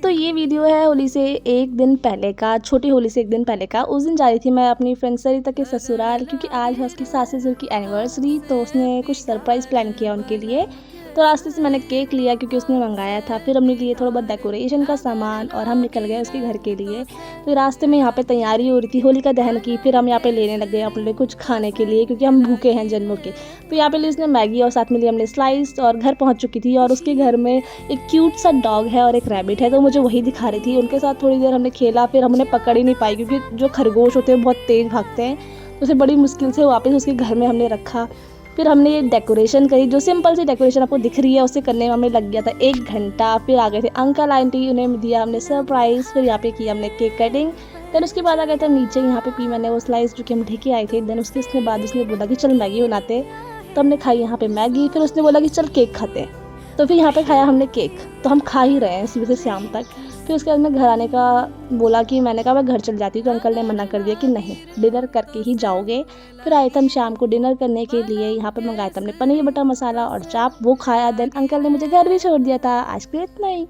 तो ये वीडियो है होली से 1 दिन पहले का, छोटी होली से 1 दिन पहले का। उस दिन जा रही थी मैं अपनी फ्रेंड सरिता के ससुराल, क्योंकि आज है उसकी सास-ससुर की एनिवर्सरी, तो उसने कुछ सरप्राइज़ प्लान किया उनके लिए। तो रास्ते से मैंने केक लिया क्योंकि उसने मँगाया था, फिर हमने लिए थोड़ा बहुत डेकोरेशन का सामान और हम निकल गए उसके घर के लिए। तो रास्ते में यहाँ पे तैयारी हो रही थी होलिका दहन की, फिर हम यहाँ पे लेने लग गए अपने लिए कुछ खाने के लिए, क्योंकि हम भूखे हैं जन्मों के। तो यहाँ पे ली उसने मैगी और साथ में लिया हमने स्लाइस, और घर पहुँच चुकी थी और उसके घर में एक क्यूट सा डॉग है और एक रैबिट है, तो मुझे वही दिखा रही थी। उनके साथ थोड़ी देर हमने खेला, फिर हम उन्हें पकड़ ही नहीं पाई क्योंकि जो खरगोश होते हैं बहुत तेज़ भागते हैं, तो उसे बड़ी मुश्किल से वापस उसके घर में हमने रखा। फिर हमने ये डेकोरेशन करी, जो सिंपल सी डेकोरेशन आपको दिख रही है उसे करने में हमें लग गया था 1 घंटा। फिर आ गए थे अंकल आंटी, उन्हें दिया हमने सरप्राइज़, फिर यहाँ पे किया हमने केक कटिंग। देन उसके बाद आ गए थे नीचे, यहाँ पे पी मैंने वो स्लाइस जो कि हम लेके आए थे। देन उसके बाद उसने बोला कि चल मैगी बनाते, तो हमने खाई यहाँ पे मैगी, फिर उसने बोला कि चल केक खाते हैं। तो फिर यहाँ पे खाया हमने केक, तो हम खा ही रहे हैं सुबह से शाम तक। फिर उसके बाद मैं घर आने का बोला कि मैंने कहा मैं घर चल जाती हूँ, तो अंकल ने मना कर दिया कि नहीं, डिनर करके ही जाओगे। फिर आए थे हम शाम को डिनर करने के लिए, यहाँ पे मंगाया था हमने पनीर बटर मसाला और चाप, वो खाया। देन अंकल ने मुझे घर भी छोड़ दिया था। आज के लिए इतना ही।